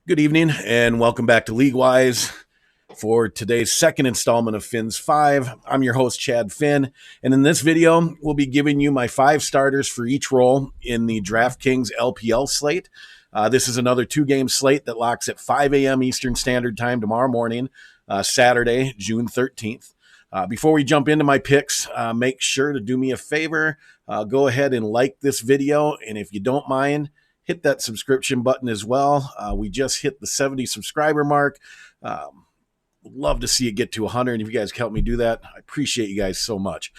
Good evening and welcome back to LeagueWise for today's second installment of Finn's 5. I'm your host, Chad Finn, and in this video, we'll be giving you my 5 starters for each role in the DraftKings LPL slate. This is another 2-game slate that locks at 5 a.m. Eastern Standard Time tomorrow morning, Saturday, June 13th. Before we jump into my picks, make sure to do me a favor. Go ahead and like this video, and if you don't mind, hit that subscription button as well. We just hit the 70 subscriber mark. Would love to see it get to 100. If you guys can help me do that, I appreciate you guys so much.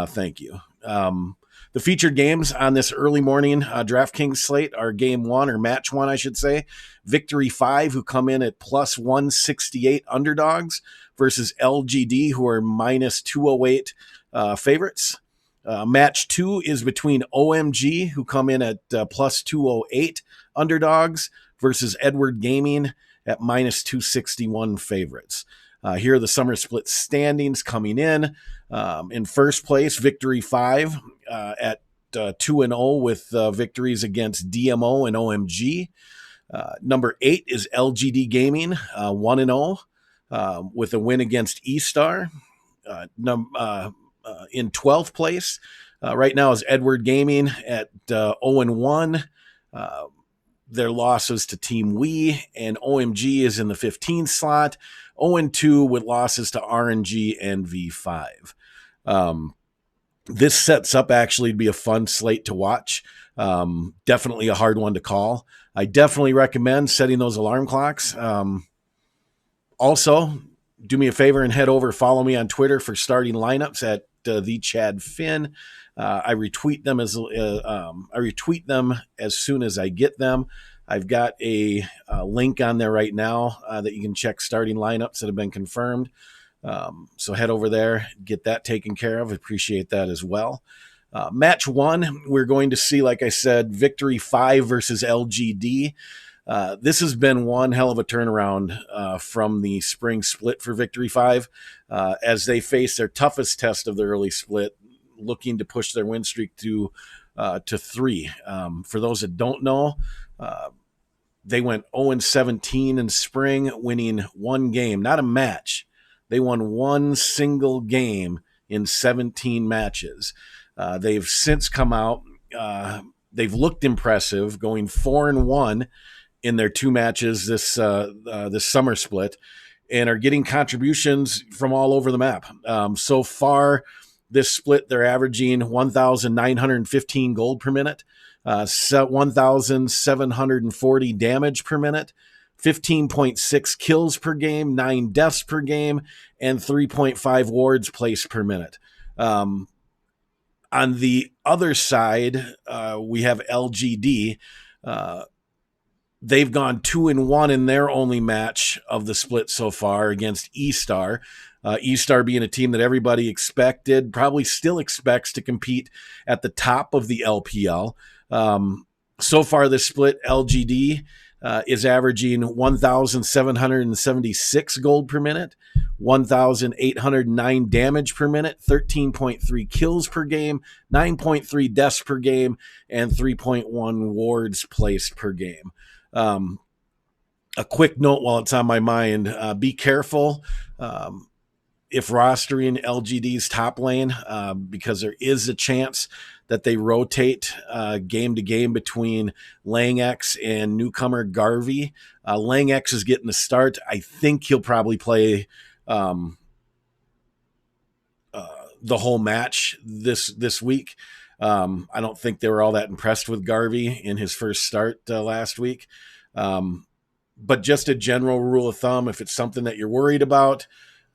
Thank you. The featured games on this early morning DraftKings slate are game 1, or match 1, I should say. Victory 5, who come in at plus 168 underdogs, versus LGD, who are minus 208 favorites. Match 2 is between OMG, who come in at plus 208 underdogs, versus Edward Gaming at minus 261 favorites. Here are the summer split standings coming in. In first place, Victory 5 at 2-0 with victories against DMO and OMG. Number 8 is LGD Gaming, 1-0 with a win against E-Star. In 12th place right now is Edward Gaming at 0-1. Their losses to Team Wii, and OMG is in the 15th slot, 0-2 with losses to RNG and V5. This sets up actually to be a fun slate to watch. Definitely a hard one to call. I definitely recommend setting those alarm clocks. Also, do me a favor and head over, follow me on Twitter for starting lineups at the Chad Finn. I retweet them as soon as I get them. I've got a link on there right now that you can check starting lineups that have been confirmed. So head over there, get that taken care of. Appreciate that as well. Match 1, we're going to see, like I said, Victory 5 versus LGD. This has been one hell of a turnaround from the spring split for Victory 5 as they face their toughest test of the early split, looking to push their win streak to 3. For those that don't know, they went 0-17 in spring, winning one game, not a match. They won one single game in 17 matches. They've since come out. They've looked impressive, going 4-1 in their 2 matches this summer split, and are getting contributions from all over the map. So far, this split, they're averaging 1,915 gold per minute, 1,740 damage per minute, 15.6 kills per game, 9 deaths per game, and 3.5 wards placed per minute. On the other side, we have LGD. They've gone 2-1 in their only match of the split so far against E-Star. E-Star being a team that everybody expected, probably still expects to compete at the top of the LPL. So far this split, LGD is averaging 1,776 gold per minute, 1,809 damage per minute, 13.3 kills per game, 9.3 deaths per game, and 3.1 wards placed per game. A quick note while it's on my mind, be careful if rostering LGD's top lane, because there is a chance that they rotate game to game between LangX and newcomer Garvey. LangX is getting the start. I think he'll probably play the whole match this week. I don't think they were all that impressed with Garvey in his first start last week. But just a general rule of thumb, if it's something that you're worried about,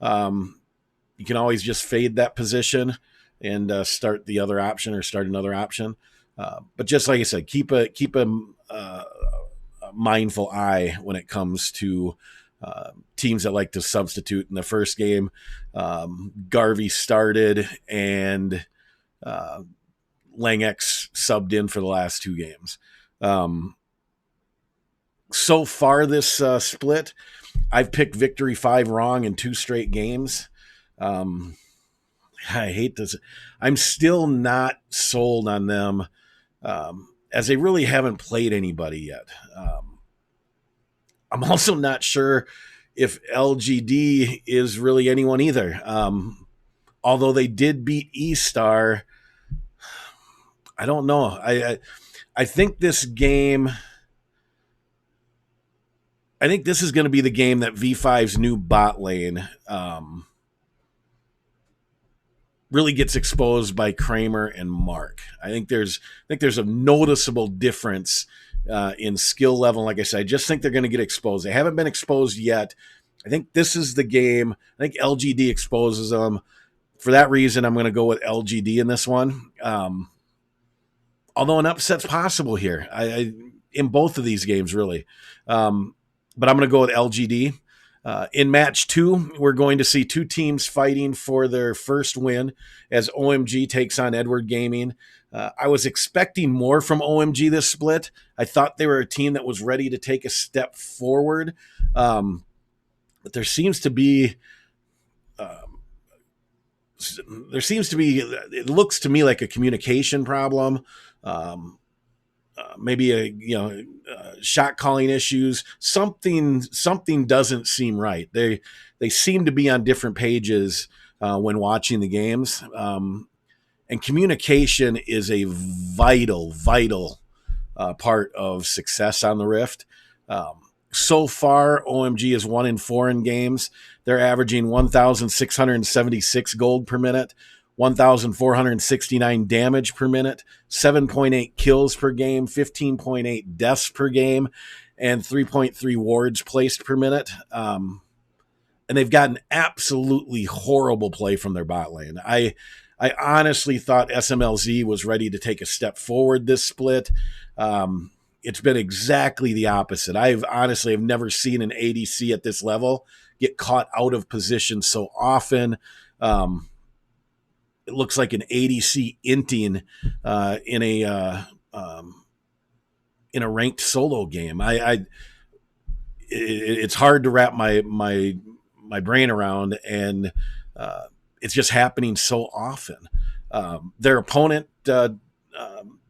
you can always just fade that position and start the other option or start another option. But just like I said, keep a mindful eye when it comes to teams that like to substitute. In the first game, Garvey started and LangX subbed in for the last 2 games. So far this split, I've picked Victory 5 wrong in 2 straight games. I hate this. I'm still not sold on them as they really haven't played anybody yet. I'm also not sure if LGD is really anyone either. Although they did beat E-Star, I don't know. I think this game. I think this is going to be the game that V5's new bot lane really gets exposed by Kramer and Mark. I think there's a noticeable difference in skill level. Like I said, I just think they're going to get exposed. They haven't been exposed yet. I think this is the game. I think LGD exposes them. For that reason, I'm going to go with LGD in this one. Although an upset's possible here, in both of these games, really. But I'm going to go with LGD. In match 2, we're going to see 2 teams fighting for their first win as OMG takes on Edward Gaming. I was expecting more from OMG this split. I thought they were a team that was ready to take a step forward. But there seems to be, it looks to me like a communication problem. Maybe shot calling issues. Something doesn't seem right. They seem to be on different pages when watching the games. And communication is a vital part of success on the Rift. So far, OMG is 1-4 in games. They're averaging 1,676 gold per minute, 1,469 damage per minute, 7.8 kills per game, 15.8 deaths per game, and 3.3 wards placed per minute. And they've gotten absolutely horrible play from their bot lane. I honestly thought SMLZ was ready to take a step forward this split. It's been exactly the opposite. I've never seen an ADC at this level get caught out of position so often. It looks like an ADC inting in a ranked solo game. It's hard to wrap my brain around, and it's just happening so often. Their opponent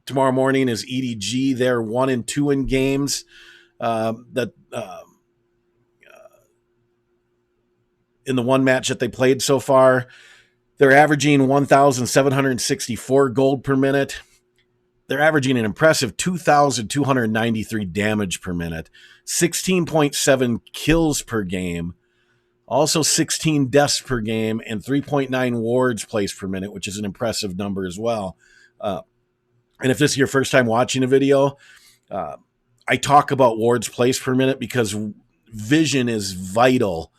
tomorrow morning is EDG. They're 1-2 in games. In the one match that they played so far, they're averaging 1,764 gold per minute. They're averaging an impressive 2,293 damage per minute, 16.7 kills per game, also 16 deaths per game, and 3.9 wards placed per minute, which is an impressive number as well. And if this is your first time watching a video, I talk about wards placed per minute because vision is vital,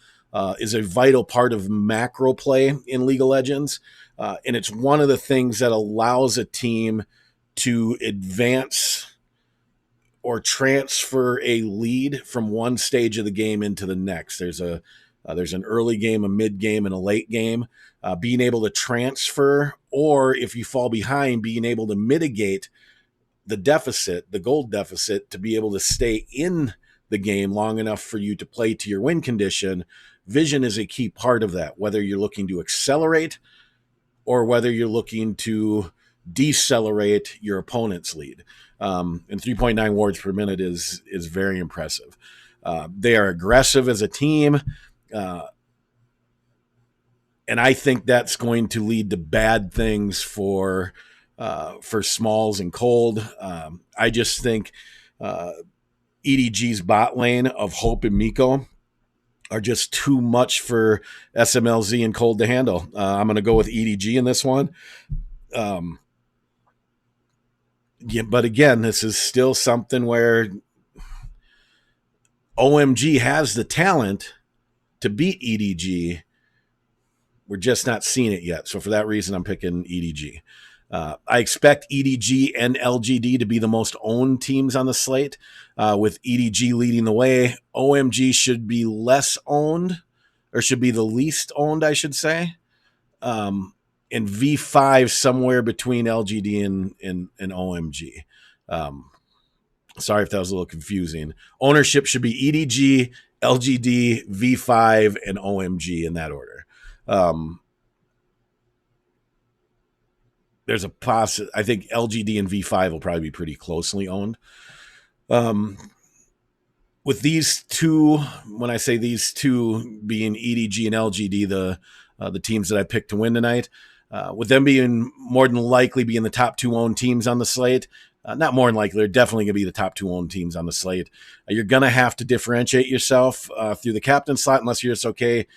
is a vital part of macro play in League of Legends. And it's one of the things that allows a team to advance or transfer a lead from one stage of the game into the next. There's an early game, a mid game, and a late game. Being able to transfer, or if you fall behind, being able to mitigate the deficit, the gold deficit, to be able to stay in the game long enough for you to play to your win condition. Vision is a key part of that, whether you're looking to accelerate or whether you're looking to decelerate your opponent's lead. And 3.9 wards per minute is very impressive. They are aggressive as a team. And I think that's going to lead to bad things for Smalls and Cold. I just think EDG's bot lane of Hope and Miko are just too much for SMLZ and Cold to handle. I'm going to go with EDG in this one. But again, this is still something where OMG has the talent to beat EDG. We're just not seeing it yet. So for that reason, I'm picking EDG. I expect EDG and LGD to be the most owned teams on the slate, with EDG leading the way. OMG should be less owned, or should be the least owned, I should say. And V5 somewhere between LGD and OMG. Sorry if that was a little confusing. Ownership should be EDG, LGD, V5, and OMG in that order. There's a I think LGD and V5 will probably be pretty closely owned. with these two, when I say these two being EDG and LGD, the teams that I picked to win tonight, with them being more than likely being the top two owned teams on the slate, not more than likely, they're definitely going to be the top two owned teams on the slate. You're going to have to differentiate yourself through the captain slot unless you're just okay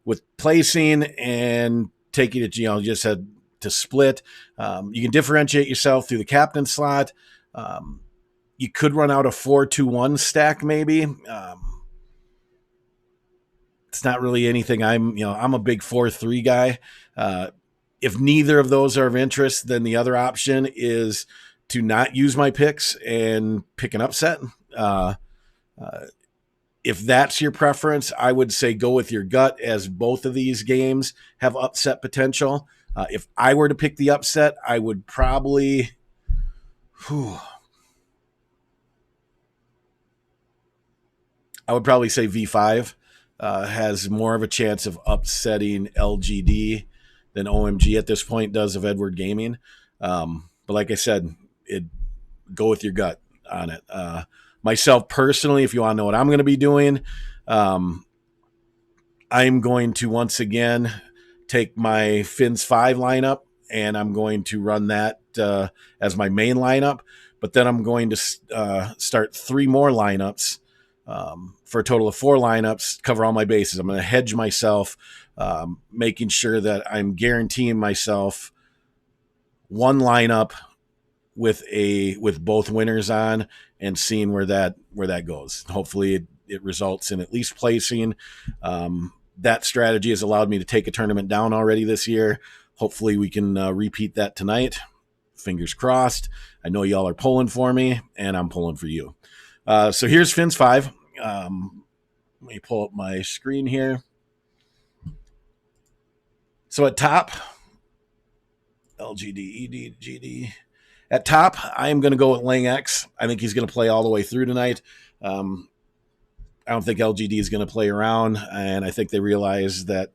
with placing and taking it, just had to split. You can differentiate yourself through the captain slot. You could run out a 4-2-1 stack maybe. It's not really anything I'm a big 4-3 guy. If neither of those are of interest, then the other option is to not use my picks and pick an upset. If that's your preference, I would say go with your gut, as both of these games have upset potential. If I were to pick the upset, I would probably... I would probably say V5 has more of a chance of upsetting LGD than OMG at this point does of Edward Gaming. But like I said, go with your gut on it. Myself personally, if you want to know what I'm going to be doing, I'm going to once again take my Fins 5 lineup, and I'm going to run that as my main lineup. But then I'm going to start 3 more lineups for a total of 4 lineups, cover all my bases. I'm going to hedge myself, making sure that I'm guaranteeing myself one lineup with both winners on, and seeing where that goes. Hopefully it results in at least placing. That strategy has allowed me to take a tournament down already this year. Hopefully we can repeat that tonight. Fingers crossed. I know y'all are pulling for me, and I'm pulling for you. So here's Fins 5. Let me pull up my screen here. So at top, LGD, ED, GD. At top, I am going to go with Lang X. I think he's going to play all the way through tonight. I don't think LGD is going to play around, and I think they realize that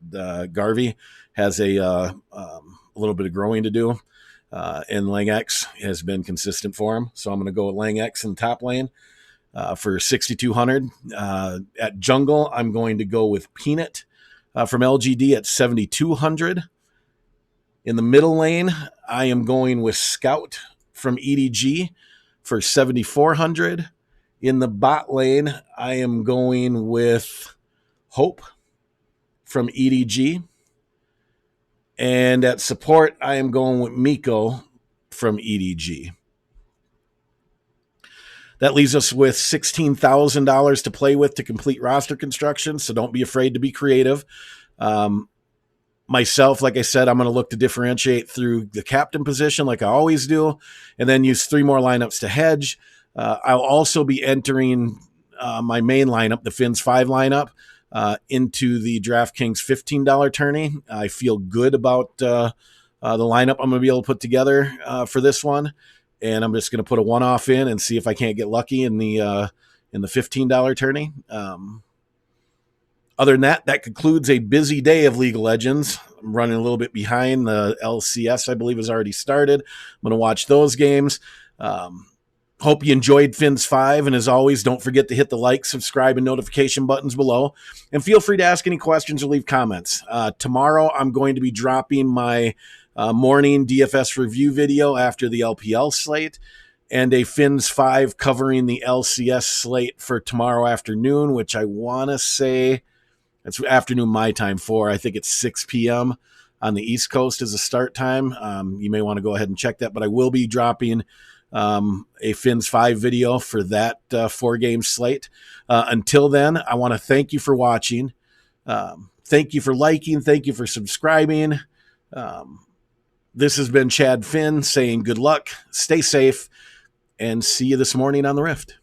Garvey has a little bit of growing to do, and Lang X has been consistent for him. So I'm going to go with Lang X in the top lane for 6,200. At jungle, I'm going to go with Peanut from LGD at 7,200. In the middle lane, I am going with Scout from EDG for 7,400. In the bot lane, I am going with Hope from EDG. And at support, I am going with Miko from EDG. That leaves us with $16,000 to play with to complete roster construction, so don't be afraid to be creative. Myself, like I said, I'm going to look to differentiate through the captain position like I always do, and then use 3 more lineups to hedge. I'll also be entering my main lineup, the Fins 5 lineup, into the DraftKings $15 tourney. I feel good about the lineup I'm going to be able to put together for this one, and I'm just going to put a one-off in and see if I can't get lucky in the $15 tourney. Other than that, that concludes a busy day of League of Legends. I'm running a little bit behind. The LCS, I believe, has already started. I'm going to watch those games. Hope you enjoyed Fins 5. And as always, don't forget to hit the like, subscribe, and notification buttons below. And feel free to ask any questions or leave comments. Tomorrow, I'm going to be dropping my morning DFS review video after the LPL slate, and a Fins 5 covering the LCS slate for tomorrow afternoon, which I want to say... It's afternoon my time I think it's 6 p.m. on the East Coast as a start time. You may want to go ahead and check that, but I will be dropping a Fins 5 video for that 4-game slate. Until then, I want to thank you for watching. Thank you for liking. Thank you for subscribing. This has been Chad Finn saying good luck, stay safe, and see you this morning on the Rift.